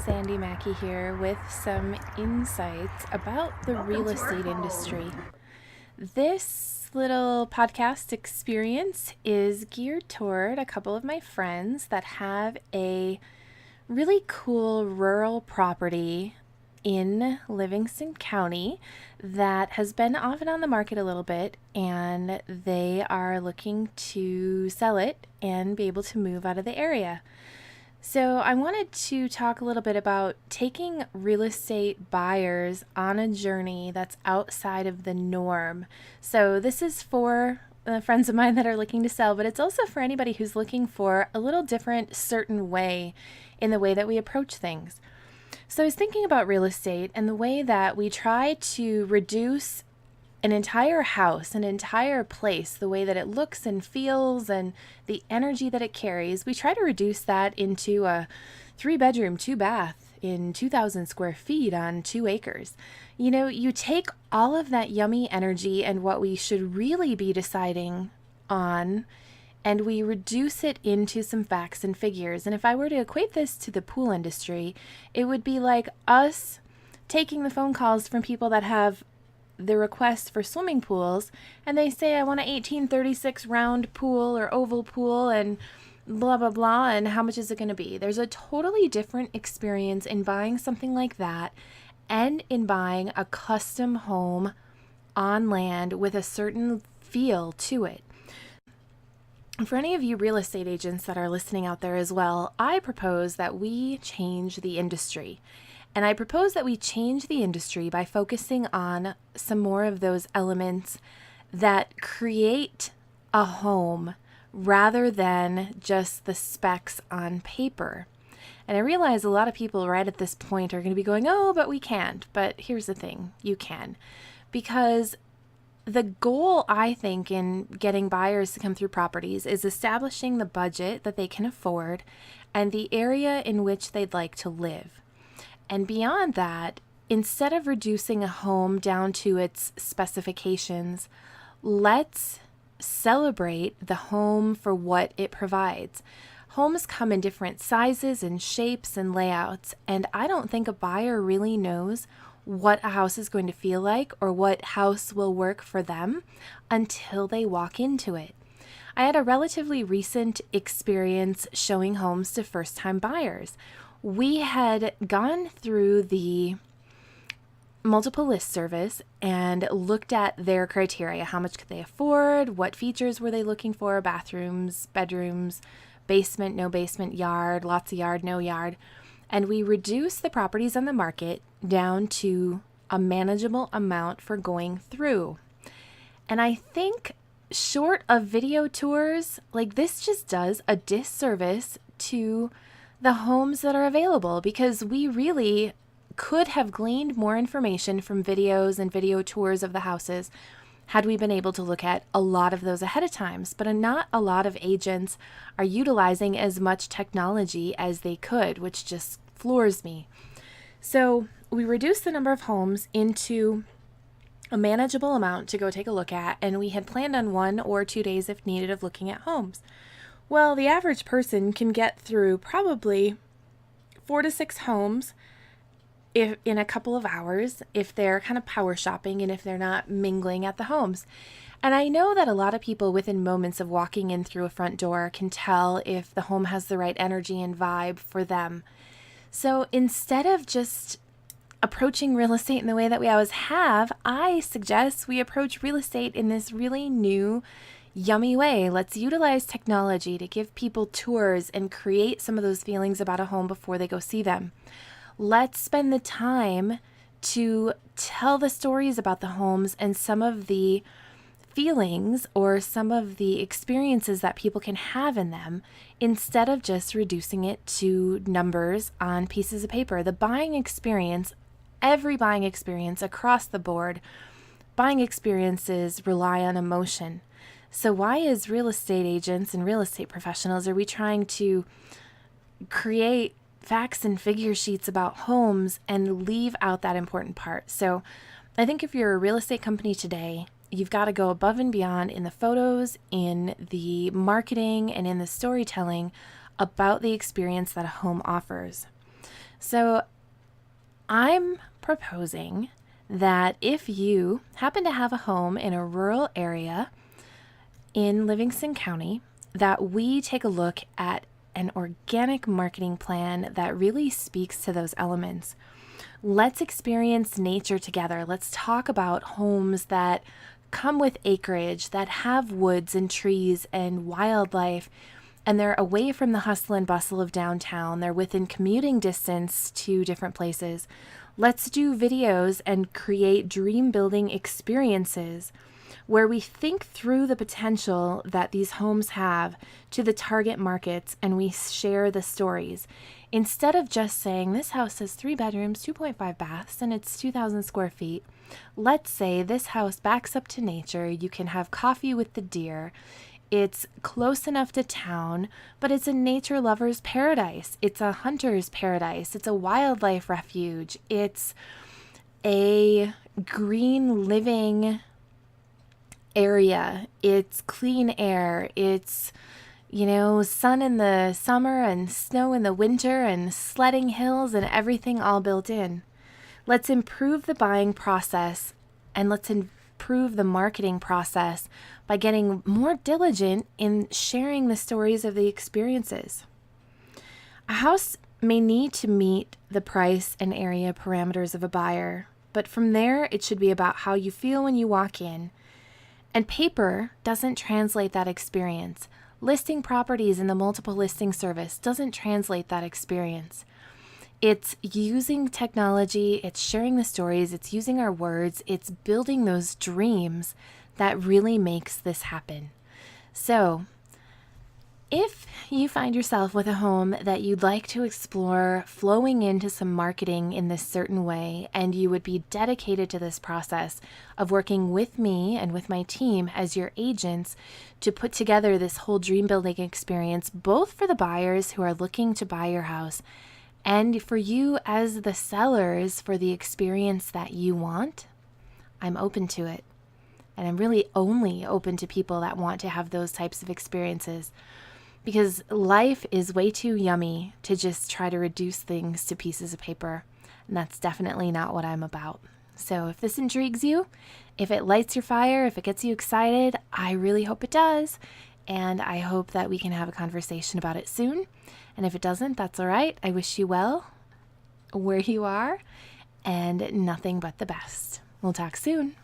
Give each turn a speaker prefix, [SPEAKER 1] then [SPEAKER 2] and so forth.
[SPEAKER 1] Sandy Mackey here with some insights about the real estate industry. This little podcast experience is geared toward a couple of my friends that have a really cool rural property in Livingston County that has been off and on the market a little bit, and they are looking to sell it and be able to move out of the area. So I wanted to talk a little bit about taking real estate buyers on a journey that's outside of the norm. So this is for friends of mine that are looking to sell, but it's also for anybody who's looking for a little different, certain way in the way that we approach things. So I was thinking about real estate and the way that we try to reduce an entire house, an entire place, the way that it looks and feels and the energy that it carries. We try to reduce that into a 3-bedroom, 2-bath in 2,000 square feet on 2 acres. You know, you take all of that yummy energy and what we should really be deciding on, and we reduce it into some facts and figures. And if I were to equate this to the pool industry, it would be like us taking the phone calls from people that have the request for swimming pools, and they say, I want an 1836 round pool or oval pool and blah, blah, blah, and how much is it going to be? There's a totally different experience in buying something like that and in buying a custom home on land with a certain feel to it. For any of you real estate agents that are listening out there as well, I propose that we change the industry. And I propose that we change the industry by focusing on some more of those elements that create a home rather than just the specs on paper. And I realize a lot of people right at this point are going to be going, oh, but we can't. But here's the thing, you can. Because the goal, I think, in getting buyers to come through properties is establishing the budget that they can afford and the area in which they'd like to live. And beyond that, instead of reducing a home down to its specifications, let's celebrate the home for what it provides. Homes come in different sizes and shapes and layouts, and I don't think a buyer really knows what a house is going to feel like or what house will work for them until they walk into it. I had a relatively recent experience showing homes to first-time buyers. We had gone through the multiple list service and looked at their criteria. How much could they afford? What features were they looking for? Bathrooms, bedrooms, basement, no basement, yard, lots of yard, no yard. And we reduced the properties on the market down to a manageable amount for going through. And I think short of video tours, like this just does a disservice to the homes that are available, because we really could have gleaned more information from videos and video tours of the houses had we been able to look at a lot of those ahead of time. But not a lot of agents are utilizing as much technology as they could, which just floors me. So we reduced the number of homes into a manageable amount to go take a look at, and we had planned on 1 or 2 days if needed of looking at homes. Well, the average person can get through probably 4 to 6 homes if in a couple of hours, if they're kind of power shopping and if they're not mingling at the homes. And I know that a lot of people within moments of walking in through a front door can tell if the home has the right energy and vibe for them. So instead of just approaching real estate in the way that we always have, I suggest we approach real estate in this really new, yummy way. Let's utilize technology to give people tours and create some of those feelings about a home before they go see them. Let's spend the time to tell the stories about the homes and some of the feelings or some of the experiences that people can have in them instead of just reducing it to numbers on pieces of paper. The buying experience, every buying experience across the board, buying experiences rely on emotion. So why as real estate agents and real estate professionals are we trying to create facts and figure sheets about homes and leave out that important part? So I think if you're a real estate company today, you've got to go above and beyond in the photos, in the marketing, and in the storytelling about the experience that a home offers. So I'm proposing that if you happen to have a home in a rural area in Livingston County, that we take a look at an organic marketing plan that really speaks to those elements. Let's experience nature together. Let's talk about homes that come with acreage, that have woods and trees and wildlife, and they're away from the hustle and bustle of downtown. They're within commuting distance to different places. Let's do videos and create dream building experiences where we think through the potential that these homes have to the target markets, and we share the stories. Instead of just saying this house has 3 bedrooms, 2.5 baths, and it's 2,000 square feet, let's say this house backs up to nature. You can have coffee with the deer. It's close enough to town, but it's a nature lover's paradise. It's a hunter's paradise. It's a wildlife refuge. It's a green living area. It's clean air. It's, sun in the summer and snow in the winter and sledding hills and everything all built in. Let's improve the buying process, and let's improve the marketing process by getting more diligent in sharing the stories of the experiences. A house may need to meet the price and area parameters of a buyer, but from there it should be about how you feel when you walk in. And paper doesn't translate that experience. Listing properties in the multiple listing service doesn't translate that experience. It's using technology, it's sharing the stories, it's using our words, it's building those dreams that really makes this happen. So, if you find yourself with a home that you'd like to explore flowing into some marketing in this certain way, and you would be dedicated to this process of working with me and with my team as your agents to put together this whole dream building experience, both for the buyers who are looking to buy your house and for you as the sellers for the experience that you want, I'm open to it. And I'm really only open to people that want to have those types of experiences, because life is way too yummy to just try to reduce things to pieces of paper. And that's definitely not what I'm about. So if this intrigues you, if it lights your fire, if it gets you excited, I really hope it does. And I hope that we can have a conversation about it soon. And if it doesn't, that's all right. I wish you well where you are, and nothing but the best. We'll talk soon.